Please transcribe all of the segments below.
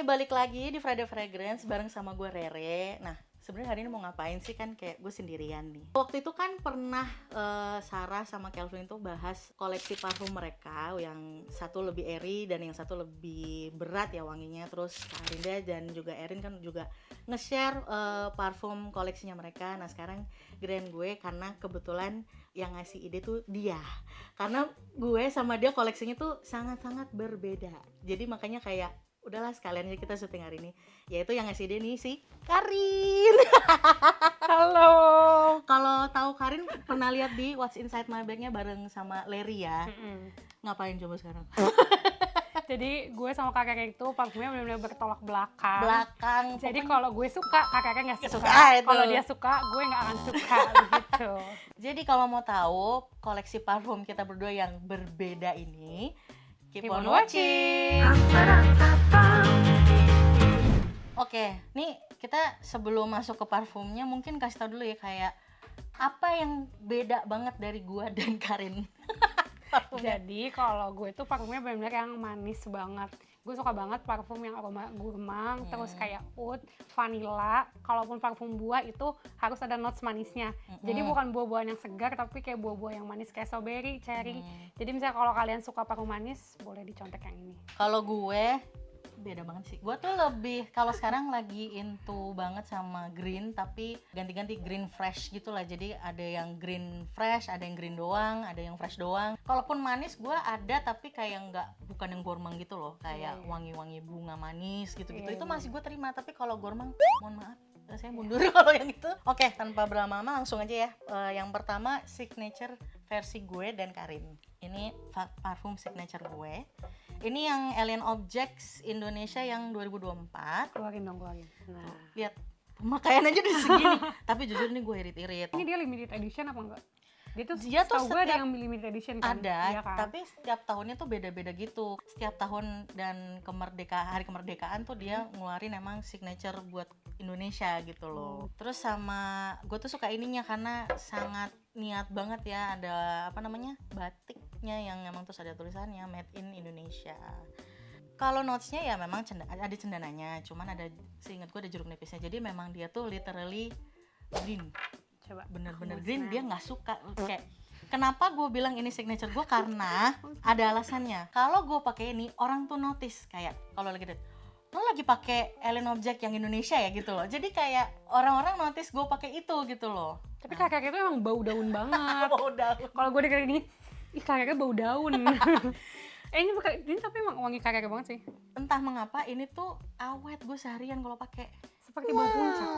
Oke, balik lagi di Friday Fragrance bareng sama gue Rere. Nah, sebenarnya hari ini mau ngapain sih, kan kayak gue sendirian nih. Waktu itu kan pernah Sarah sama Kelvin tuh bahas koleksi parfum mereka, yang satu lebih airy dan yang satu lebih berat ya wanginya. Terus Kak Arinda dan juga Erin kan juga nge-share parfum koleksinya mereka. Nah, sekarang grand gue karena kebetulan yang ngasih ide tuh dia. Karena gue sama dia koleksinya tuh sangat-sangat berbeda. Jadi makanya kayak udahlah sekalian aja kita syuting hari ini. Yaitu yang ngasih ide nih si Karin. Halo. Kalau tahu Karin pernah lihat di What's Inside My Bag-nya bareng sama Larry ya. Ngapain coba sekarang? Jadi gue sama kakek itu parfumnya benar-benar bertolak belakang. Jadi Pokoknya- kalau gue suka, kakeknya nggak suka. Itu. Kalau dia suka, gue nggak akan suka gitu. Jadi kalau mau tahu koleksi parfum kita berdua yang berbeda ini, keep on watching. Oke, nih kita sebelum masuk ke parfumnya mungkin kasih tau dulu ya kayak apa yang beda banget dari gua dan Karin. Parfumnya. Jadi kalau gue tuh parfumnya benar-benar yang manis banget. Gue suka banget parfum yang aroma gurmang, terus kayak oud, vanilla. Kalaupun parfum buah itu harus ada notes manisnya. Jadi bukan buah-buahan yang segar, tapi kayak buah-buah yang manis kayak strawberry, cherry. Jadi misalnya kalau kalian suka parfum manis, boleh dicontek yang ini. Kalau gue beda banget sih. Gue tuh lebih kalau sekarang lagi into banget sama green, tapi ganti-ganti green fresh gitu lah. Jadi ada yang green fresh, ada yang green doang, ada yang fresh doang. Kalaupun manis gue ada, tapi kayak bukan yang gourmand gitu loh, kayak wangi-wangi bunga manis gitu-gitu. Itu masih gue terima, tapi kalau gourmand mohon maaf, saya mundur kalau yang itu. Oke, tanpa berlama-lama langsung aja ya. Yang pertama signature versi gue dan Karin. Ini parfum signature gue. Ini yang Alien Objects Indonesia yang 2024. Keluarin dong, keluarin. Nah, Lihat pemakaian aja udah segini. Tapi jujur nih gue irit-irit. ini dia limited edition apa enggak? Dia tuh setahu gue ada yang limited edition kan? ada, Iya kan? tapi setiap tahunnya tuh beda-beda gitu. Setiap tahun dan hari kemerdekaan tuh dia ngeluarin emang signature buat Indonesia gitu loh. Terus sama gue tuh suka ininya karena sangat niat banget ya, ada apa namanya, batiknya yang emang terus ada tulisannya Made in Indonesia. Kalau notesnya ya memang ada cendananya, cuman ada, seingat gue ada jeruk nipisnya. Jadi memang dia tuh literally green. Coba. Bener-bener Aku green, mau dia nggak suka. Kayak kenapa gue bilang ini signature gue, karena ada alasannya. Kalau gue pakai ini orang tuh notice, kayak kalau lagi lo lagi pakai Alien Object yang Indonesia ya gitu loh. Jadi kayak orang-orang notice gue pakai itu gitu loh. Tapi kakek itu emang bau daun banget. Bau daun. Kalau gue denger gini, ih kakeknya bau daun. Ini tapi emang wangi kakek banget sih. Entah mengapa ini tuh awet, gue seharian kalau pakai. Seperti bau puncak.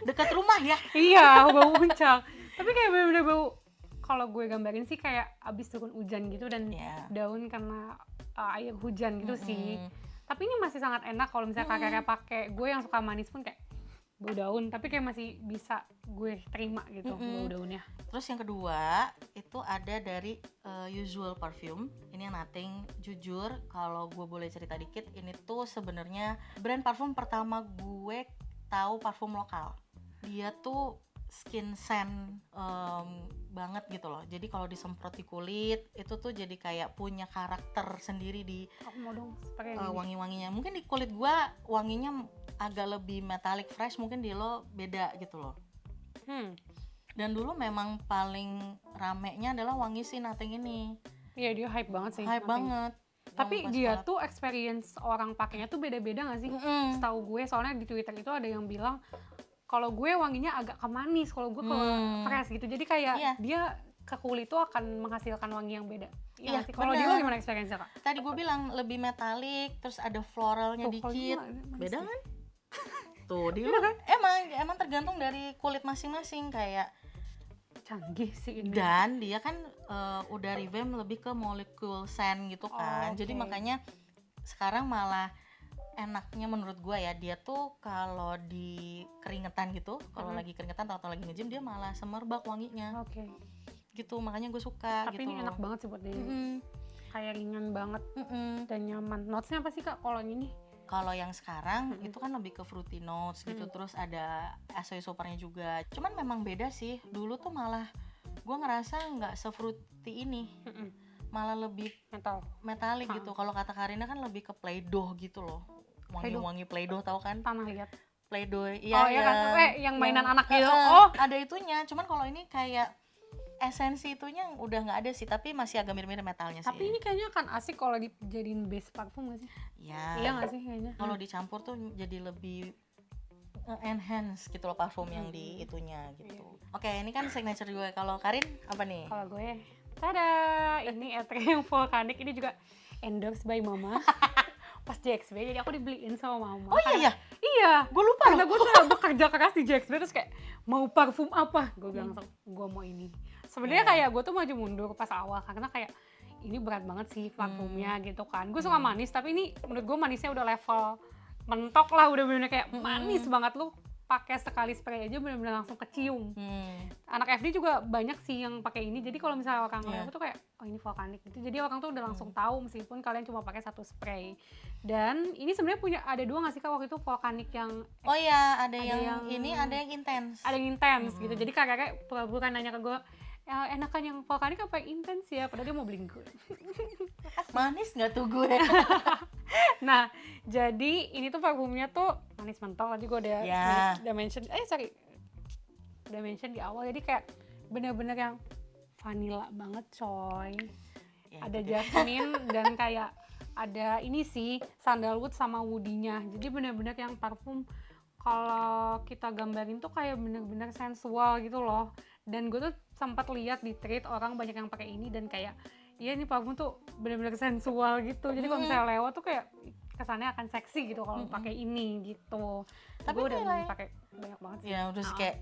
Dekat rumah ya. Iya, bau puncak. Tapi kayak bener-bener bau, kalau gue gambarin sih kayak abis turun hujan gitu dan daun kena air hujan gitu sih. Tapi ini masih sangat enak kalau misalnya kakeknya pakai. Gue yang suka manis pun kayak bau daun, tapi kayak masih bisa gue terima gitu bau daunnya. Terus yang kedua itu ada dari Usual Parfum. Ini yang Nothing. Jujur kalau gue boleh cerita dikit, ini tuh sebenarnya brand parfum pertama gue tahu parfum lokal. Dia tuh skin scent banget gitu loh. Jadi kalau disemprot di kulit itu tuh jadi kayak punya karakter sendiri di Aku mau dong pakai yang ini. wangi-wanginya. Mungkin di kulit gua wanginya agak lebih metallic fresh, mungkin di lo beda gitu loh. Dan dulu memang paling ramenya adalah wangi si Nothing ini. Iya, dia hype banget sih. Hype banget. Tapi Pas dia collab. tuh experience orang pakainya tuh beda-beda gak sih? Setahu gue, soalnya di Twitter itu ada yang bilang kalau gue wanginya agak ke manis, kalau gue ke fresh gitu. Jadi kayak dia ke kulit tuh akan menghasilkan wangi yang beda. Iya sih. Kalau dia gimana experience-nya, Kak? Tadi gue bilang lebih metalik, terus ada floralnya Tuh, kalau dikit. dia Beda manis kan? Tuh, dia emang tergantung dari kulit masing-masing kayak. Canggih sih ini. Dan dia kan udah revamp lebih ke molecule scent gitu kan. Oh, Jadi okay. makanya sekarang malah enaknya menurut gue ya, dia tuh kalau di keringetan gitu, kalau lagi keringetan atau lagi nge-gym dia malah semerbak wanginya. Oke. Gitu, makanya gue suka. Tapi gitu ini enak banget sih buat dia. Kayak ringan banget dan nyaman. Notesnya apa sih, Kak, kalau yang ini? Kalau yang sekarang itu kan lebih ke fruity notes gitu, terus ada acai soparnya juga. Cuman memang beda sih. Dulu tuh malah gue ngerasa nggak se-fruity ini. malah lebih Mental. metalik gitu. Kalau kata Karina kan lebih ke Play-Doh gitu loh. Wangi-wangi Play-Doh tahu kan? Tanah liat. Play-Doh Oh iya kan, yang mainan anak gitu. Ada itunya. Cuman kalau ini kayak esensi itunya udah nggak ada sih, tapi masih agak mirip-mirip metalnya sih. Tapi ini kayaknya akan asik kalau dijadiin base parfum gak sih? Ya. Iya gak sih kayaknya? Kalau dicampur tuh jadi lebih enhance gitu loh parfum yang di itunya gitu. Oke, ini kan signature gue. Kalau Karin apa nih? Kalau gue, tada, ini Etre yang volcanic, ini juga endorse by mama. Pas JXB, jadi aku dibeliin sama mama. Oh iya ya? Iya, Gue lupa karena loh. gue tuh bekerja keras di JXB, terus kayak mau parfum apa? Gue bilang langsung, gue mau ini. Sebenarnya kayak gue tuh maju mundur pas awal, karena kayak ini berat banget sih parfumnya gitu kan. Gue suka manis, tapi ini menurut gue manisnya udah level mentok lah, udah bener-bener kayak manis banget. Lu pakai sekali spray aja bener-bener langsung kecium. Anak FD juga banyak sih yang pakai ini, jadi kalau misalnya orang lewat tuh kayak oh ini volcanic gitu, jadi orang tuh udah langsung tahu meskipun kalian cuma pakai satu spray. Dan ini sebenarnya punya ada dua nggak sih Kak waktu itu volcanic yang Oh iya, ada yang ini, ada yang intens. ada yang intens gitu, jadi kakak pura-pura nanya ke gue, ya, enakan yang volcanic apa yang intens ya, padahal dia mau beli gue. Manis nggak tuh gue? Nah, jadi ini tuh parfumnya tuh manis mentol, tadi gue udah mention, udah mention di awal, jadi kayak bener-bener yang vanilla banget coy. Ya, Ada jasmine dan kayak ada ini sih sandalwood sama woody-nya, jadi bener-bener yang parfum kalau kita gambarin tuh kayak bener-bener sensual gitu loh. Dan gue tuh sempat lihat di thread orang banyak yang pakai ini dan kayak iya ini parfum tuh bener-bener sensual gitu. Jadi kalau misalnya lewat tuh kayak kesannya akan seksi gitu kalau pakai ini gitu. Tapi gue udah nilai pakai banyak banget sih. ya udah sih kayak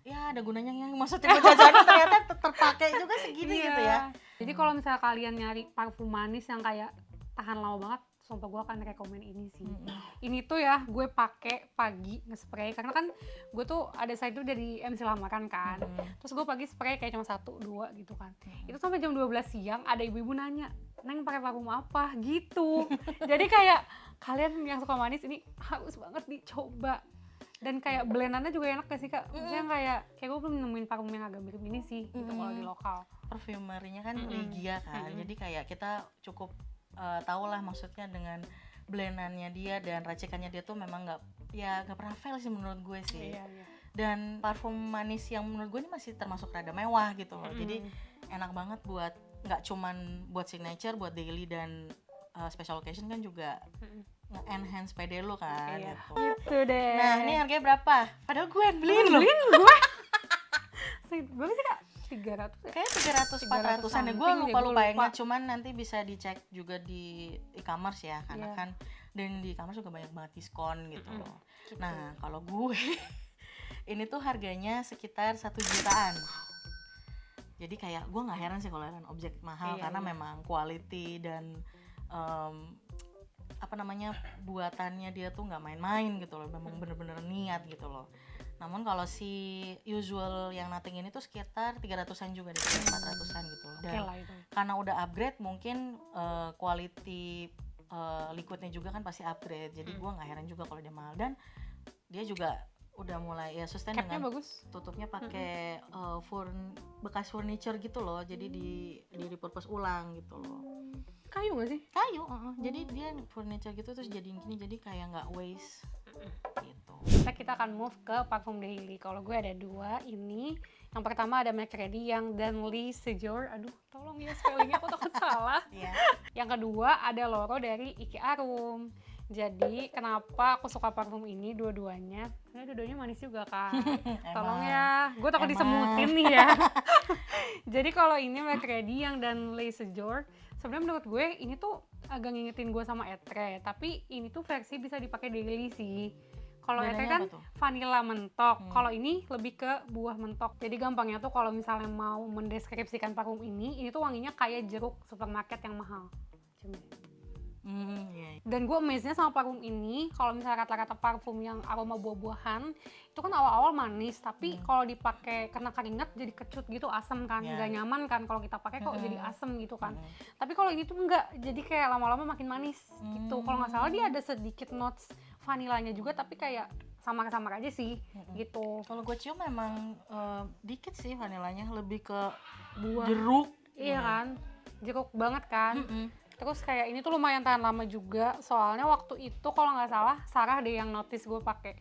ya ada gunanya yang maksudnya gue jajanin ternyata terpakai juga segini gitu ya. Jadi kalau misalnya kalian nyari parfum manis yang kayak tahan lama banget, sumpah gue akan rekomen ini sih. Ini tuh ya gue pakai pagi nge-spray karena kan gue tuh ada side tuh dari MC lamaran kan. Terus gue pagi spray kayak cuma 1-2 gitu kan. Itu sampai jam 12 siang ada ibu-ibu nanya, "Neng pakai parfum apa?" gitu. Jadi kayak kalian yang suka manis ini harus banget dicoba. Dan kayak blendannya juga enak gak sih Kak? Maksudnya kayak gue belum nemuin parfum yang agak mirip ini sih gitu kalau di lokal. Perfumerinya kan Ligia kan. Jadi kayak kita cukup tahu lah maksudnya dengan blendannya dia dan racikannya dia tuh memang nggak pernah fail sih menurut gue sih. Dan parfum manis yang menurut gue ini masih termasuk rada mewah gitu loh. Jadi enak banget buat nggak cuman buat signature, buat daily dan special occasion kan juga nge-enhance PD lo kan gitu. Gitu deh. Nah ini harganya berapa? Padahal gue yang beliin loh. gue berapa sih Kak? 300 ya? Kayaknya 300-400an ya, gue lupa ingat, cuman nanti bisa dicek juga di e-commerce ya, karena kan dan di e-commerce juga banyak banget diskon gitu loh. Nah kalau gue ini tuh harganya sekitar 1 jutaan. Jadi kayak gue nggak heran sih kalau heran objek mahal karena memang quality dan buatannya dia tuh nggak main-main gitu loh, memang bener-bener niat gitu loh. Namun kalau si usual yang Nothing ini tuh sekitar 300-an juga deh, 400-an gitu. Dan karena udah upgrade mungkin quality liquidnya juga kan pasti upgrade. Jadi gue nggak heran juga kalau dia mahal. Dan dia juga udah mulai ya sustain dengan bagus. Tutupnya pakai bekas furniture gitu loh. Jadi di repurpose ulang gitu loh. Kayu nggak sih? Kayu, jadi dia furniture gitu terus jadi gini, jadi kayak nggak waste gitu. Kita akan move ke parfum daily. Kalau gue ada 2 ini. Yang pertama ada McCready yang Danley Sejor. Aduh, tolong ya spellingnya aku takut salah. Yang kedua ada Loro dari Iki Arum. Jadi kenapa aku suka parfum ini dua-duanya? Karena dua-duanya manis juga kan. Tolong ya, gue takut disemutin nih ya. Jadi kalau ini McCready yang Danley Sejor, sebenarnya menurut gue ini tuh agak ngingetin gue sama Etre, tapi ini tuh versi bisa dipakai daily sih. Kalau Etre kan vanilla mentok, kalau ini lebih ke buah mentok. Jadi gampangnya tuh kalau misalnya mau mendeskripsikan parfum ini tuh wanginya kayak jeruk supermarket yang mahal. Dan gue amazed-nya sama parfum ini, kalau misalnya rata-rata parfum yang aroma buah-buahan itu kan awal-awal manis, tapi kalau dipakai kena keringat jadi kecut gitu, asam kan, nggak nyaman kan kalau kita pakai kok jadi asam gitu kan. Tapi kalau ini tuh enggak, jadi kayak lama-lama makin manis gitu. Kalau nggak salah dia ada sedikit notes vanilanya juga, tapi kayak samar-samar aja sih gitu. Kalau gue cium memang dikit sih vanilanya, lebih ke buah jeruk Iya kan, jeruk banget kan. Mm-mm. Terus kayak ini tuh lumayan tahan lama juga, soalnya waktu itu kalau nggak salah Sarah deh yang notice gue pakai.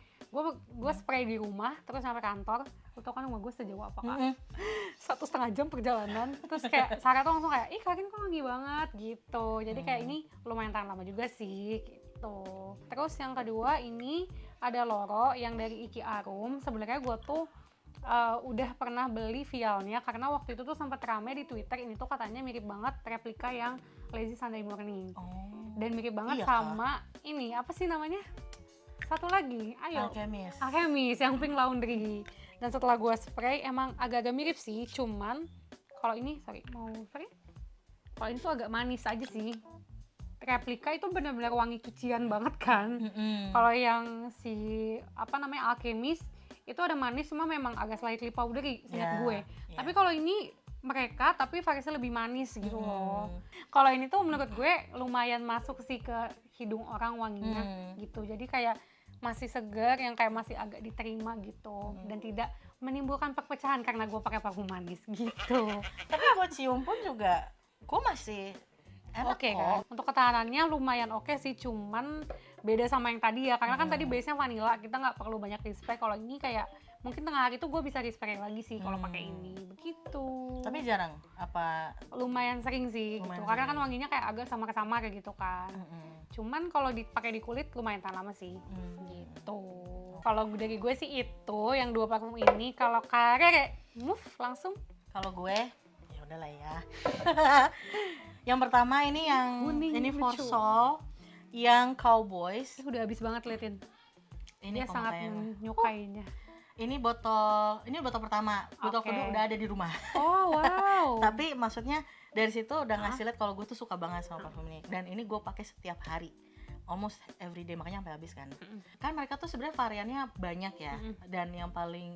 Gue spray di rumah, terus sampai kantor. Itu kan rumah gue sejauh apa kak? Mm-mm. 1,5 jam perjalanan. Terus kayak Sarah tuh langsung kayak, ih Karin kok wangi banget gitu. Jadi kayak ini lumayan tahan lama juga sih gitu. Terus yang kedua ini ada Loro yang dari Iki Arum. Sebenarnya gue tuh udah pernah beli vialnya karena waktu itu tuh sempat rame di Twitter, ini tuh katanya mirip banget replika yang Lazy Sunday Morning. Dan mirip banget Iya, sama ini apa sih namanya? Satu lagi, ayo. Alchemist. Yang Pink Laundry. Dan setelah gue spray emang agak-agak mirip sih, cuman kalau ini kalau ini tuh agak manis aja sih. Replika itu benar-benar wangi cucian banget kan. Kalau yang si Alchemist itu ada manis, cuma memang agak slightly powdery seingat gue. Tapi kalau ini mereka tapi variasinya lebih manis gitu loh. Kalau ini tuh menurut gue lumayan masuk sih ke hidung orang wanginya gitu. Jadi kayak masih segar, yang kayak masih agak diterima gitu, dan tidak menimbulkan perpecahan karena gue pakai parfum manis gitu. Tapi gue cium pun juga gue masih enak Oke kok. kan, untuk ketahanannya lumayan oke sih, cuman beda sama yang tadi ya, karena kan tadi base-nya vanilla, kita nggak perlu banyak respray. Kalau ini kayak mungkin tengah hari tuh gue bisa respray lagi sih kalau pakai ini begitu. Tapi jarang apa? Lumayan sering sih Lumayan gitu, karena sering. kan wanginya kayak agak sama-sama kayak gitu kan. Cuman kalau dipakai di kulit lumayan tahan lama sih gitu. Kalau dari gue sih itu yang 2 parfum ini. Kalau Kare move langsung. Kalau gue ya udahlah ya. Yang pertama ini yang Kuning ini For lucu. Soul yang Cowboys. Udah habis banget liatin. Ini Dia sangat pemakaiannya. menyukainya. Ini botol pertama. Botol Oke. kedua udah ada di rumah. Oh wow. Tapi maksudnya dari situ udah ngasih lihat kalau gue tuh suka banget sama parfum ini. Dan ini gue pakai setiap hari, almost every day, makanya sampai habis kan. Kan mereka tuh sebenarnya variannya banyak ya. Dan yang paling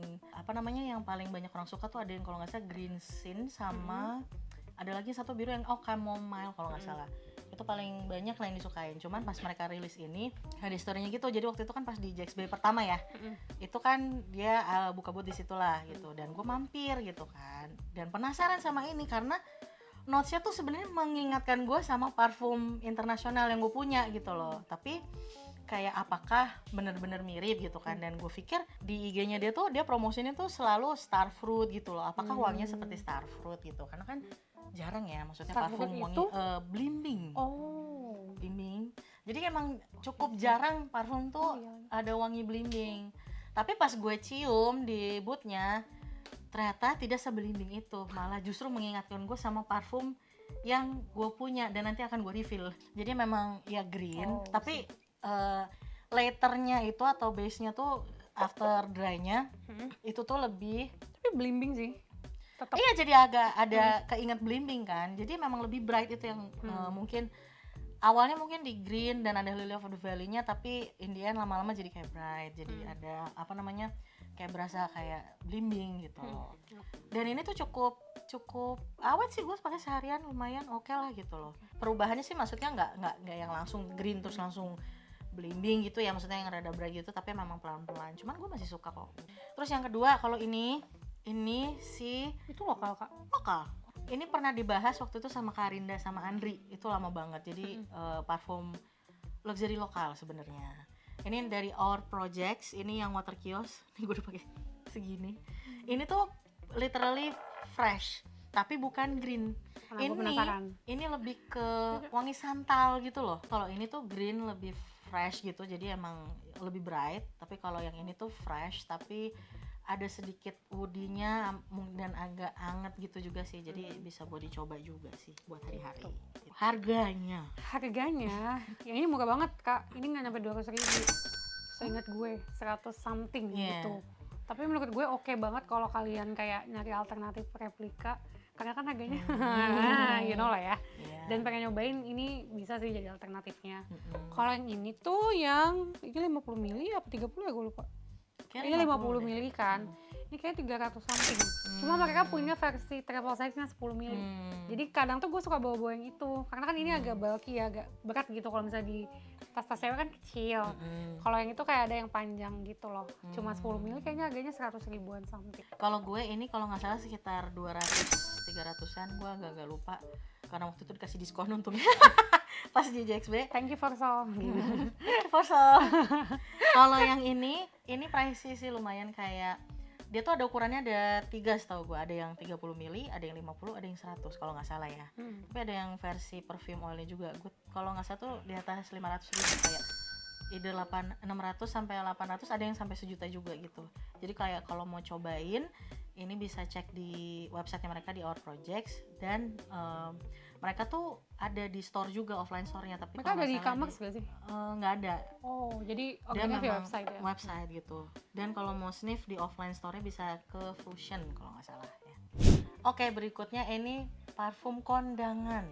yang paling banyak orang suka tuh ada yang kalau nggak salah green sin sama ada lagi satu biru yang chamomile kalau nggak salah. Itu paling banyak lah yang disukain. Cuman pas mereka rilis ini ada story-nya gitu. Jadi waktu itu kan pas di Jax Bay pertama ya, itu kan dia buka booth di situ lah gitu. Dan gue mampir gitu kan. Dan penasaran sama ini karena notes-nya tuh sebenarnya mengingatkan gue sama parfum internasional yang gue punya gitu loh. Tapi kayak apakah bener-bener mirip gitu kan. Dan gue pikir di IG-nya dia promosinya tuh selalu starfruit gitu loh. Apakah wanginya seperti starfruit gitu. Karena kan jarang ya, maksudnya Starfruit parfum wangi itu? blimbing. Oh. Blimbing. Jadi emang cukup jarang parfum tuh ada wangi blimbing. Tapi pas gue cium di boothnya, ternyata tidak sebelimbing itu. Malah justru mengingatkan gue sama parfum yang gue punya dan nanti akan gue refill. Jadi memang ya green, tapi laternya itu atau base-nya tuh after dry-nya itu tuh lebih, Tapi blimbing sih. Tetap. iya jadi agak ada keinget blimbing kan. Jadi memang lebih bright itu yang mungkin awalnya mungkin di green dan ada Lily of the Valley-nya, tapi in the end lama-lama jadi kayak bright. Jadi ada kayak berasa kayak blimbing gitu. Dan ini tuh cukup awet sih, gue pakai seharian lumayan oke lah gitu loh. Perubahannya sih maksudnya nggak yang langsung green terus langsung blimbing gitu ya, maksudnya yang rada bright gitu, tapi memang pelan-pelan. Cuman gue masih suka kok. Terus yang kedua kalau ini si Itu lokal kak. lokal. Ini pernah dibahas waktu itu sama Karinda sama Andri, itu lama banget. Jadi parfum luxury lokal sebenarnya. Ini dari Our Projects, ini yang water kiosk. Ini gue udah pakai segini. Ini tuh literally fresh, tapi bukan green. Karena gue penasaran. Ini lebih ke wangi santal gitu loh. Kalau ini tuh green lebih fresh gitu, jadi emang lebih bright. Tapi kalau yang ini tuh fresh, tapi ada sedikit woody-nya dan agak anget gitu juga sih. Jadi bisa buat dicoba juga sih buat hari-hari. Harganya Yang ini murah banget kak. Ini nggak nyampe 200.000. Seingat gue 100 something gitu. Tapi menurut gue oke banget kalau kalian kayak nyari alternatif replika, karena kan harganya you know lah ya. Dan pengen nyobain ini bisa sih jadi alternatifnya. Kalau yang ini tuh yang ini 50 mili apa 30 ya gue lupa. Ini 50 mili kan. Ini kayak 300 something. Cuma mereka punya versi travel size-nya 10 mili. Jadi kadang tuh gue suka bawa-bawa yang itu. Karena kan ini agak bulky, agak berat gitu kalau misalnya di tas-tas cewek kan kecil. Kalau yang itu kayak ada yang panjang gitu loh. Cuma 10 mili kayaknya harganya 100 ribuan something. Kalau gue ini kalau nggak salah sekitar 230 300-an, gue agak lupa karena waktu itu dikasih diskon untungnya pas di JXB. Thank you for so. Forsel. Kalau yang ini pricey sih, lumayan, kayak dia tuh ada ukurannya, ada 3 setahu gue, ada yang 30 mili, ada yang 50, ada yang 100 kalau nggak salah ya. Tapi ada yang versi perfume oilnya juga. Gue kalau nggak salah tuh di atas 500 ribu, kayak ide 600 sampai 800, ada yang sampai sejuta juga gitu. Jadi kayak kalau mau cobain ini bisa cek di websitenya mereka, di Our Projects, dan mereka tuh ada di store juga, offline store-nya, tapi Mereka ada di e-commerce gak sih? Nggak ada. Oh, jadi Dia ordernya via memang website ya? website gitu. Dan kalau mau sniff di offline store-nya bisa ke Fusion kalau nggak salah ya. Oke, berikutnya ini parfum kondangan.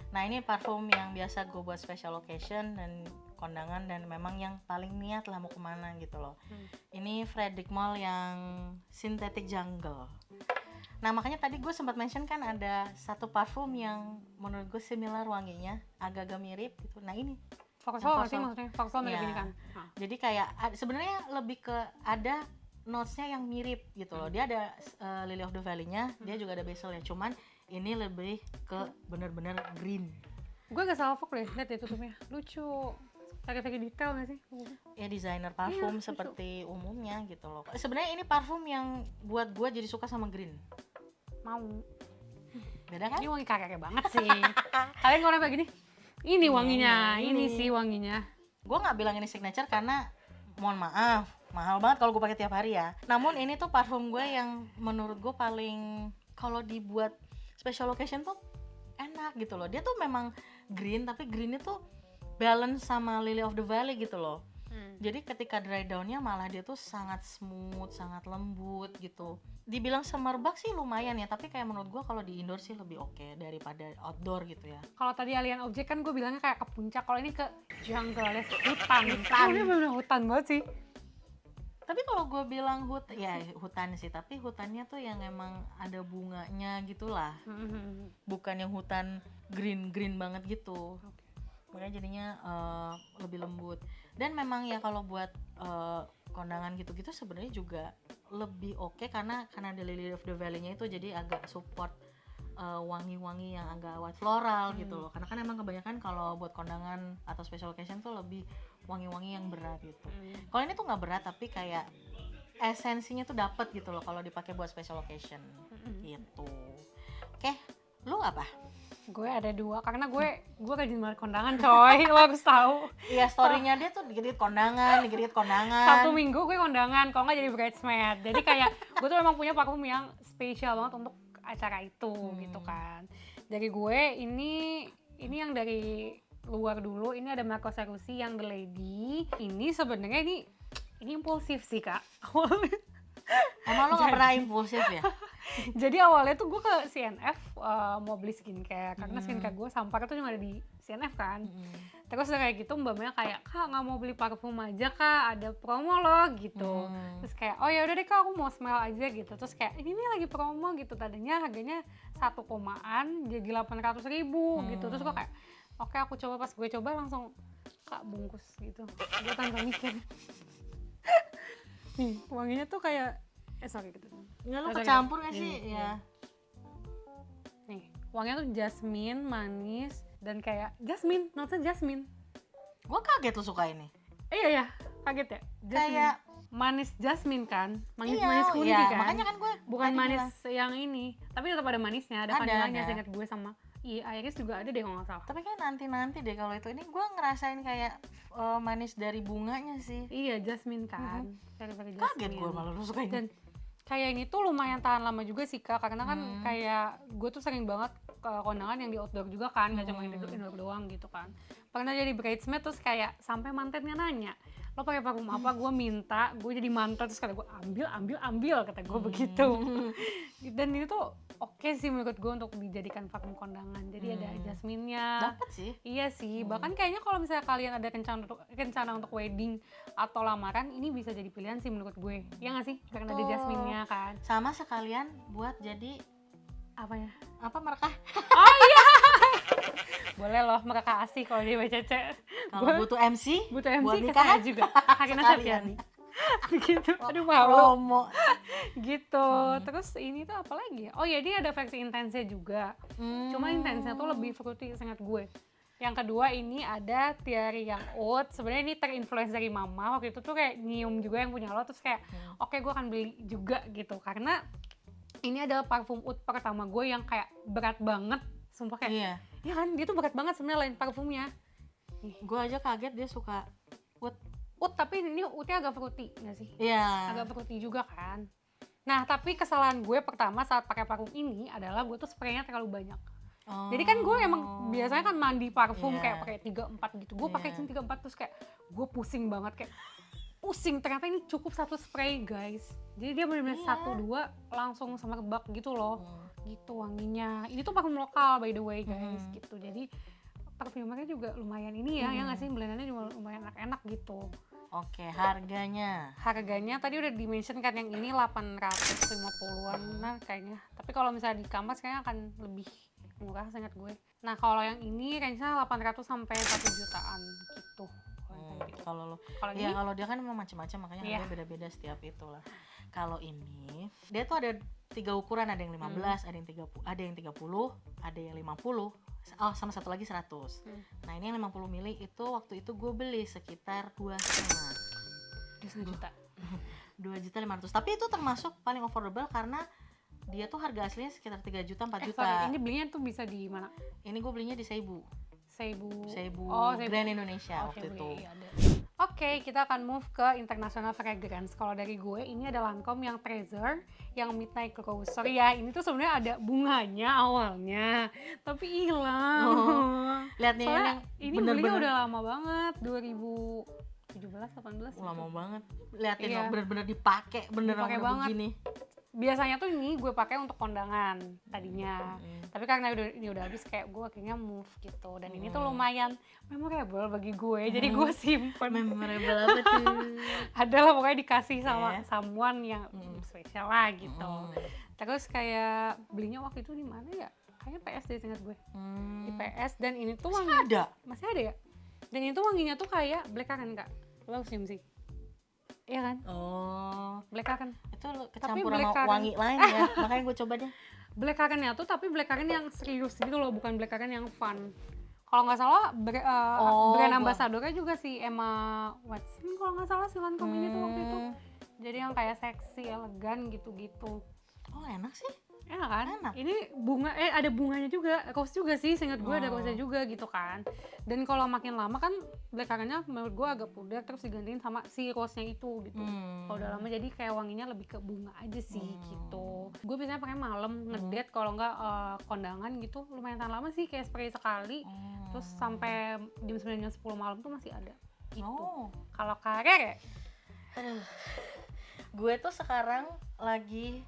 Nah, ini parfum yang biasa gue buat special occasion dan kondangan, dan memang yang paling niat lah mau kemana gitu loh. Ini Frederic Malle yang Synthetic Jungle. Nah, makanya tadi gue sempat mention kan ada satu parfum yang menurut gue similar wanginya, agak-agak mirip gitu. Nah, ini Vauxhall nggak sih Vauxhall. maksudnya? Vauxhall mirip Iya. ini kan? Jadi kayak sebenarnya lebih ke ada notes-nya yang mirip gitu loh. Dia ada Lily of the Valley-nya, dia juga ada basil ya. Cuman ini lebih ke bener-bener green. Gue gak salah deh, lihat ya tutupnya. Lucu. Pakai detail gak sih? Ya designer parfum Iya, seperti umumnya gitu loh. Sebenarnya ini parfum yang buat gue jadi suka sama green. Mau. Beda kan? Ini wangi kakek banget sih. Kalian kalau kayak gini, ini wanginya, ini sih wanginya. Gue nggak bilang ini signature karena mohon maaf, mahal banget kalau gue pakai tiap hari ya. Namun ini tuh parfum gue yang menurut gue paling, kalau dibuat special occasion tuh enak gitu loh. Dia tuh memang green, tapi greennya tuh balance sama Lily of the Valley gitu loh. Jadi ketika dry down-nya malah dia tuh sangat smooth, sangat lembut gitu. Dibilang semerbak sih lumayan ya, tapi kayak menurut gue kalau di indoor sih lebih oke daripada outdoor gitu ya. Kalau tadi alien objek kan gue bilangnya kayak ke puncak, kalau ini ke jungle alias hutan. Hutan. Oh, ini bener hutan banget sih. Tapi kalau gue bilang ya hutan sih, tapi hutannya tuh yang emang ada bunganya gitulah. Bukan yang hutan green banget gitu. Makanya jadinya lebih lembut. Dan memang ya kalau buat kondangan gitu-gitu sebenarnya juga lebih oke karena ada Lily of the Valley-nya itu, jadi agak support wangi-wangi yang agak white floral gitu loh. Karena kan emang kebanyakan kalau buat kondangan atau special occasion tuh lebih wangi-wangi yang berat gitu. Kalau ini tuh nggak berat, tapi kayak esensinya tuh dapet gitu loh kalau dipakai buat special occasion gitu. Oke, lu apa? Gue ada 2 karena gue rajin banget kondangan coy. Lo harus tahu. Iya, story-nya dia tuh dikit-dikit kondangan. Sabtu Minggu gue kondangan, kalau nggak jadi bridesmaid. Jadi kayak gue tuh memang punya parfum yang spesial banget untuk acara itu gitu kan. Dari gue ini yang dari luar dulu, ini ada Marco Cerruti yang The Lady. Ini sebenarnya ini impulsif sih kak. Emang lo nggak pernah impulsif ya? Jadi awalnya tuh gue ke CNF mau beli skincare karena skincare gue Sampar tuh cuma ada di CNF kan. Terus kayak gitu mbaknya kayak, kak nggak mau beli parfum aja kak, ada promo loh gitu. Terus kayak oh ya udah deh kak, aku mau smell aja gitu. Terus kayak ini lagi promo gitu, tadinya harganya 1 jadi 800 ribu gitu. Terus gue kayak oke, aku coba. Pas gue coba langsung kak bungkus gitu. Gue tanpa mikir. Nih wanginya tuh kayak sorry gitu. Nggak, lu kecampur nggak sih? Iya. Nih wanginya tuh jasmine, manis, dan kayak jasmine, notnya jasmine. Gue kaget lu suka ini. Iya ya, kaget ya. Jasmine. Kayak manis jasmine kan, manis kunti iya, kan. makanya kan gue bukan tadi manis bilang. yang ini, tapi tetap ada manisnya, ada vanilanya seingat gue sama. Iya, Iris juga ada deh kalau nggak salah. Tapi kayak nanti deh kalau itu. Ini gue ngerasain kayak manis dari bunganya sih. Iya, jasmine kan. Dari jasmine. Kaget gue malah lu suka ini. Dan kayak ini tuh lumayan tahan lama juga sih kak, karena kan kayak gue tuh sering banget ke kondangan yang di outdoor juga kan, nggak cuma indoor doang gitu kan. Pernah jadi bridesmaid terus kayak sampai mantennya nanya, lo pakai parfum apa? Gue minta, gue jadi mantan, terus kata gue ambil kata gue begitu. Dan ini tuh oke sih menurut gue untuk dijadikan parfum kondangan. Jadi ada jasminnya. Dapet sih. Iya sih, bahkan kayaknya kalau misalnya kalian ada rencana untuk wedding atau lamaran, ini bisa jadi pilihan sih menurut gue. Iya nggak sih? Karena ada jasminnya kan. Sama sekalian buat jadi Apa ya? apa, merekah. Oh iya. Boleh loh mereka asih kalau dia BCC. Kalau butuh MC Butuh MC buat ke nikahan saya juga. Kakaknya sekalian. Septiani. gitu. Aduh malu. Promo. Gitu. Terus ini tuh apa lagi ya? Oh ya, dia ada versi intensnya juga. Cuma intensnya tuh lebih fruity seingat gue. Yang kedua ini ada Thierry yang oat. Sebenarnya ini terinfluence dari mama. Waktu itu tuh kayak nyium juga yang punya lo, terus kayak oke, gue akan beli juga gitu. Karena ini adalah parfum oud pertama gue yang kayak berat banget. Sumpah kayak, Iya. ya kan dia tuh berat banget sebenarnya lain parfumnya. Gue aja kaget dia suka oud. Oud, tapi ini oudnya agak fruity nggak sih? Iya. Agak fruity juga kan. Nah, tapi kesalahan gue pertama saat pakai parfum ini adalah gue tuh spraynya terlalu banyak. Oh. Jadi kan gue emang biasanya kan mandi parfum Iya. kayak pakai 3-4 gitu. Gue pakai 3-4 terus kayak gue pusing banget, kayak pusing. Ternyata ini cukup satu spray guys. Jadi dia benar-benar 1-2 langsung semerbak gitu loh. Gitu wanginya. Ini tuh parfum lokal by the way guys gitu. Jadi parfumnya juga lumayan ini ya, ya nggak sih, blendannya juga lumayan enak-enak gitu. Oke, harganya. Harganya tadi udah di-mention kan, yang ini 850-an nah kayaknya. Tapi kalau misalnya di Kamas kayaknya akan lebih murah seingat gue. Nah, kalau yang ini range-nya 800 sampai 1 jutaan gitu. Kalau lo, Kalau ya ini kalau dia kan memang macam-macam, makanya Iya. harganya beda-beda setiap itulah. Kalau ini dia tuh ada 3 ukuran, ada yang 15, ada yang 30, ada yang 30, ada yang 50. Oh, sama satu lagi 100. Nah, ini yang 50 mili itu waktu itu gue beli sekitar 2,5 juta. 2.500.000. Tapi itu termasuk paling affordable karena dia tuh harga aslinya sekitar 3 juta, 4 juta. Sorry, ini belinya tuh bisa di mana? Ini gue belinya di Seibu. Seibu. Grand Indonesia waktu Seibu, itu. iya, ada. Oke, kita akan move ke international fragrance. Kalau dari gue, ini ada Lancome yang Treasure, yang Midnight Rose. Sorry ya, ini tuh sebenarnya ada bunganya awalnya, tapi hilang. Lihat nih, Soalnya ini ini belinya udah lama banget, 2017-18 gitu. lama banget. Liatin Iya. loh, bener-bener dipakai, Dipakai banget. begini. Biasanya tuh ini gue pakai untuk kondangan tadinya, tapi karena ini udah habis, kayak gue akhirnya move gitu. Dan ini tuh lumayan memorable bagi gue, jadi gue simpen. Memorable apa tuh? Adalah pokoknya dikasih sama someone yang spesial lah gitu. Terus kayak belinya waktu itu di mana ya? Kayaknya PS deh seingat gue. Di PS, dan ini tuh Masih wangi ada? masih ada ya. Dan ini tuh wanginya tuh kayak blackcurrant Kak. Lo harus nyium sih. Iya kan? Oh, Blackcurrant. itu kecampur sama blackcurrant- wangi lain ya. Makanya gue coba deh. Blackcurrant-nya tuh tapi blackcurrant yang serius gitu loh, bukan blackcurrant yang fun. Kalau nggak salah brand ambassadornya juga si Emma Watson kalau nggak salah, si Lancome ini tuh waktu itu. Jadi yang kayak seksi, elegan gitu-gitu. Oh, enak sih. Enak kan? Enak. Ini bunga, ada bunganya juga, rose juga sih, seingat gue ada rose juga gitu kan. Dan kalau makin lama kan blackcurrant-nya menurut gue agak pudar, terus digantiin sama si rose-nya itu gitu. Kalau udah lama jadi kayak wanginya lebih ke bunga aja sih gitu. Gue biasanya pakai malam ngedate, kalau nggak kondangan gitu, lumayan tahan lama sih, kayak spray sekali. Terus sampai jam 9 jam 10 malam tuh masih ada gitu. Kalau karir ya? Aduh. Gue tuh sekarang lagi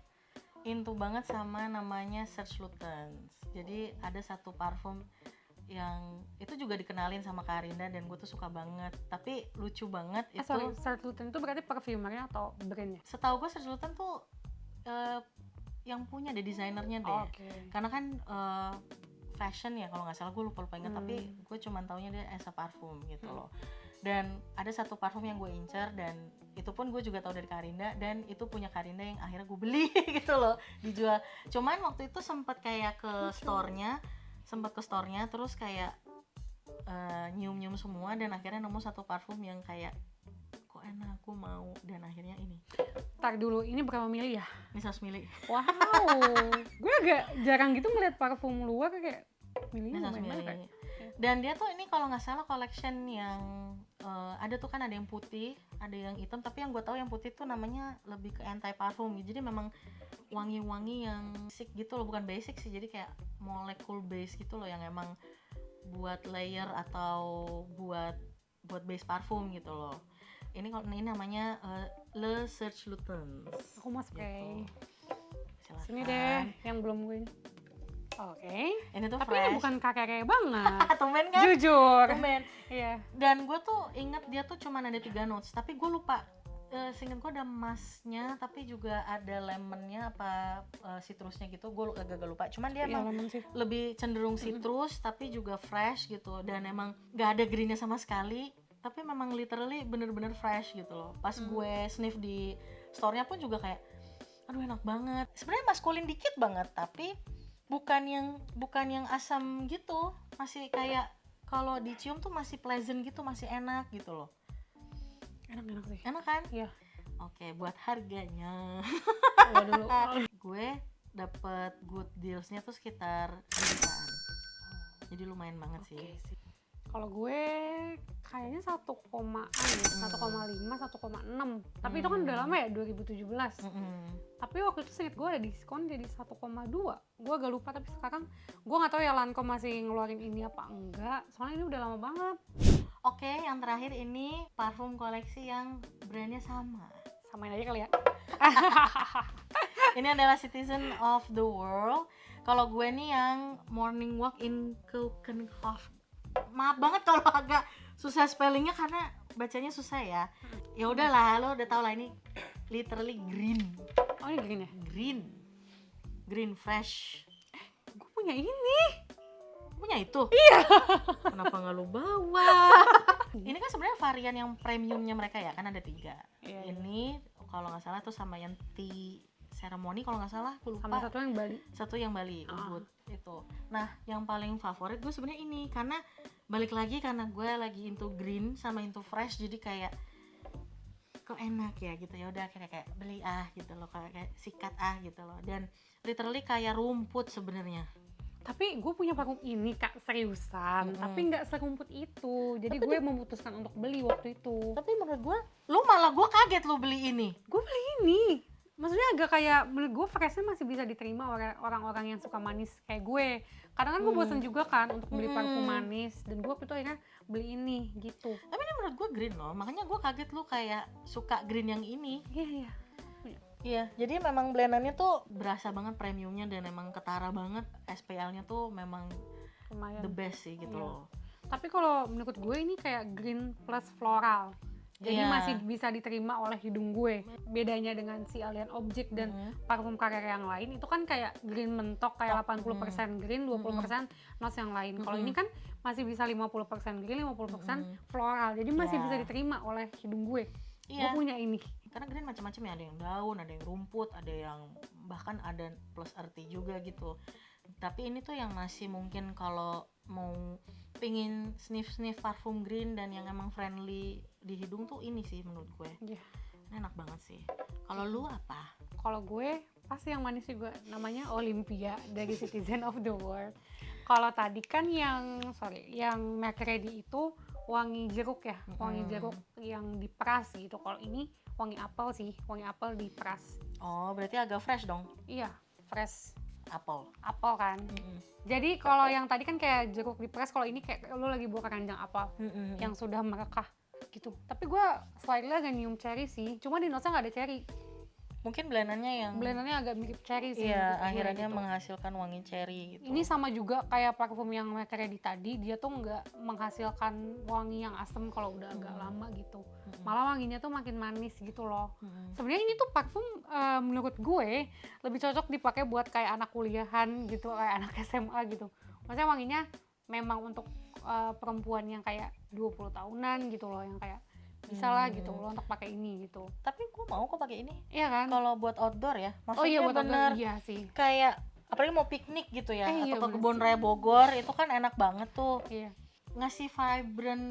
into banget sama namanya Serge Lutens. Jadi ada satu parfum yang itu juga dikenalin sama Karinda dan gue tuh suka banget. Tapi lucu banget itu. Sorry, Serge Lutens itu berarti parfumernya atau brandnya? Setahu gue Serge Lutens tuh yang punya deh, desainernya deh. Karena kan fashion ya kalau nggak salah, gue lupa ingat. Tapi gue cuma taunya dia as a parfum gitu loh. Dan ada satu parfum yang gue incer, dan itu pun gue juga tahu dari Karinda, dan itu punya Karinda yang akhirnya gue beli gitu loh, dijual. Cuman waktu itu sempat kayak ke store-nya, terus kayak nyium-nyium semua, dan akhirnya nemu satu parfum yang kayak kok enak, aku mau, dan akhirnya ini. Ntar dulu, ini berapa mili ya? Ini 100 mili. Wow, gue agak jarang gitu ngeliat parfum luar kayak milinya lumayan banyak kan? Dan dia tuh ini kalau nggak salah collection yang ada tuh kan, ada yang putih, ada yang hitam, tapi yang gue tahu yang putih tuh namanya lebih ke anti parfum. Jadi memang wangi-wangi yang basic gitu loh, bukan basic sih, jadi kayak molecule base gitu loh, yang emang buat layer atau buat base parfum gitu loh. Ini namanya Le Serge Lutens. Aku mau spray. Gitu. Sini deh, yang belum gue. Oke. Ini tuh tapi fresh. ini bukan kakek banget. Tumben kan? Jujur. Tumben. Iya. Dan gue tuh inget dia tuh cuma ada 3 notes, tapi gue lupa. Seinget gue ada musknya, tapi juga ada lemonnya apa citrusnya gitu. Gue agak lupa. Cuman dia emang lebih cenderung citrus, tapi juga fresh gitu. Dan emang gak ada greennya sama sekali. tapi memang literally bener-bener fresh gitu loh. Pas gue sniff di store-nya pun juga kayak aduh enak banget. Sebenarnya maskulin dikit banget, tapi bukan yang asam gitu. Masih kayak kalau dicium tuh masih pleasant gitu, masih enak gitu loh. Enak sih. Enak kan? Iya. Oke, buat harganya Dulu. gue dapet good deals-nya tuh sekitar 2 jutaan. Jadi lumayan banget sih. Kalau gue kayaknya 1,5, 1,6. Tapi itu kan udah lama ya, 2017. Tapi waktu itu seinget gue ada diskon jadi 1,2. Gue agak lupa, tapi sekarang gue nggak tahu ya Lancome masih ngeluarin ini apa enggak. Soalnya ini udah lama banget. Oke, yang terakhir ini parfum koleksi yang brandnya sama. Samain aja kali ya. Ini adalah Citizen of the World. Kalau gue nih yang Morning Walk in Keukenhof. Maaf banget kalau agak susah spellingnya karena bacanya susah ya. Ya udahlah, lo udah tau lah ini literally green. Oh, ini gini ya? Green fresh. Gue punya ini. Punya itu? Iya. Kenapa nggak lo bawa? Ini kan sebenarnya varian yang premiumnya mereka ya, kan ada 3. Iya. Ini kalau nggak salah tuh sama yang tea ceremony kalau nggak salah, gue lupa. Sama satu yang Bali. Satu yang Bali, Ubud itu. Nah, yang paling favorit gue sebenarnya ini karena balik lagi karena gue lagi into green sama into fresh, jadi kayak kok enak ya gitu. Ya udah kayak beli gitu loh, kayak sikat gitu loh. Dan literally kayak rumput sebenarnya. Tapi gue punya parfum ini Kak, seriusan. Tapi nggak serumput itu. Jadi gue memutuskan untuk beli waktu itu. Tapi menurut gue, gue kaget lo beli ini. Gue beli ini. Maksudnya agak kayak, menurut gue freshnya masih bisa diterima orang-orang yang suka manis kayak gue. Kadang kan gue bosan juga kan untuk beli parfum manis. Dan gue waktu itu akhirnya beli ini gitu. Tapi ini menurut gue green loh. Makanya gue kaget lo kayak suka green yang ini. Iya. Iya, jadi memang blendannya tuh berasa banget premiumnya dan emang ketara banget. SPL-nya tuh memang Lumayan. the best sih gitu loh. Tapi kalau menurut gue ini kayak green plus floral. Jadi masih bisa diterima oleh hidung gue. Bedanya dengan si Alien Object dan parfum Carrera yang lain itu kan kayak green mentok kayak 80% green, 20% notes yang lain. Kalau ini kan masih bisa 50% green, 50% floral. Jadi masih bisa diterima oleh hidung gue. Gue punya ini. Karena green macam-macam ya, ada yang daun, ada yang rumput, ada yang bahkan ada plus earthy juga gitu. Tapi ini tuh yang masih mungkin kalau mau pingin sniff parfum green dan yang emang friendly di hidung tuh ini sih menurut gue. Ini enak banget sih. Kalau lu apa? Kalau gue pasti yang manis juga, namanya Olympia dari Citizen of the World. Kalau tadi kan yang McReady itu wangi jeruk ya, wangi jeruk yang diperas gitu. Kalau ini wangi apel sih, wangi apel diperas. Oh, berarti agak fresh dong? Iya, fresh. Apel Kan. Jadi kalau yang tadi kan kayak jeruk diperas, kalau ini kayak lo lagi buah keranjang apel yang sudah merekah gitu. Tapi gue slightly agak nyium cherry sih, cuma di notesnya nggak ada cherry. Mungkin blendannya agak mirip cherry sih. Iya, akhirnya gitu. Menghasilkan wangi cherry gitu. Ini sama juga kayak parfum yang McReady tadi, dia tuh nggak menghasilkan wangi yang asem kalau udah agak lama gitu. Malah wanginya tuh makin manis gitu loh. Sebenarnya ini tuh parfum menurut gue lebih cocok dipakai buat kayak anak kuliahan gitu, kayak anak SMA gitu. Maksudnya wanginya memang untuk perempuan yang kayak 20 tahunan gitu loh, yang kayak bisa lah gitu loh untuk pakai ini gitu. Tapi gue mau kok pakai ini. Iya kan? Kalau buat outdoor ya. Maksudnya iya buat bener, outdoor, iya sih. Kayak apalagi mau piknik gitu ya, Iya, atau ke kebun raya Bogor, itu kan enak banget tuh. Iya. Ngasih vibrant,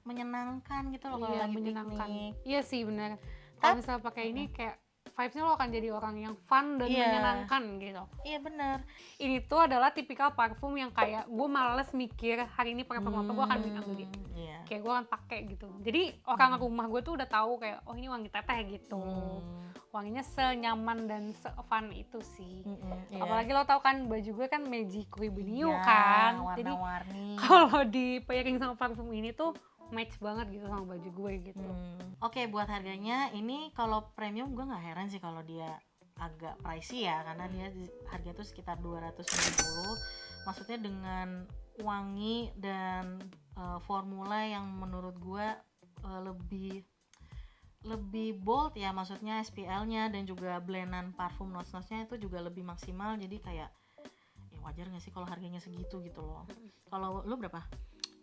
menyenangkan gitu loh kalau lagi piknik. Iya sih benar. Kalau misalnya pakai ini kayak vibes-nya lo akan jadi orang yang fun dan menyenangkan gitu. Iya benar. Ini tuh adalah tipikal parfum yang kayak gue males mikir hari ini pakai parfum apa, gue akan beli. Kayak gue akan pakai gitu. Jadi orang rumah gue tuh udah tahu kayak oh ini wangi teteh gitu. Wanginya senyaman dan se-fun itu sih. Apalagi lo tau kan baju gue kan Magic Ribinio kan. Warna-warni. Jadi kalau di pairing sama parfum ini tuh match banget gitu sama baju gue gitu. Oke, buat harganya ini kalau premium gue nggak heran sih kalau dia agak pricey ya, karena dia harga tuh sekitar 290. Maksudnya dengan wangi dan formula yang menurut gue lebih bold ya, maksudnya SPL-nya dan juga blendan parfum notes-notes-nya itu juga lebih maksimal. Jadi kayak ya wajar nggak sih kalau harganya segitu gitu loh. Kalau lu berapa?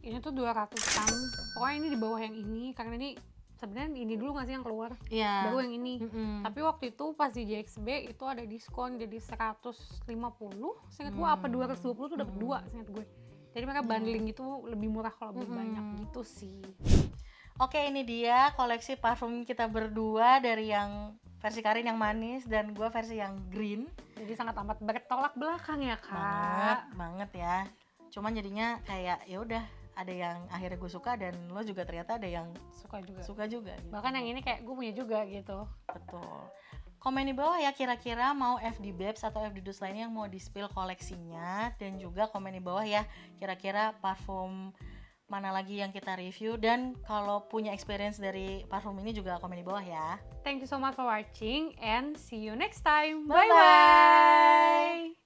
Ini tuh 200-an. Pokoknya ini di bawah yang ini karena ini sebenarnya ini dulu nggak sih yang keluar, Iya. baru yang ini. Mm-mm. Tapi waktu itu pas di JXB itu ada diskon jadi 150. Seingat gue apa 220 tuh dapat 2 seingat gue. Jadi mereka bundling itu lebih murah kalau beli banyak gitu sih. Oke, ini dia koleksi parfum kita berdua, dari yang versi Karin yang manis dan gue versi yang green. Jadi sangat amat bertolak belakang ya kak. Banget ya. Cuman jadinya kayak ya udah, ada yang akhirnya gue suka dan lo juga ternyata ada yang Suka juga. gitu. Bahkan yang ini kayak gue punya juga gitu. Betul. Komen di bawah ya, kira-kira mau FD Babes atau FD Dus lainnya yang mau di-spill koleksinya, dan juga komen di bawah ya kira-kira parfum mana lagi yang kita review, dan kalau punya experience dari parfum ini juga komen di bawah ya. Thank you so much for watching and see you next time. Bye-bye.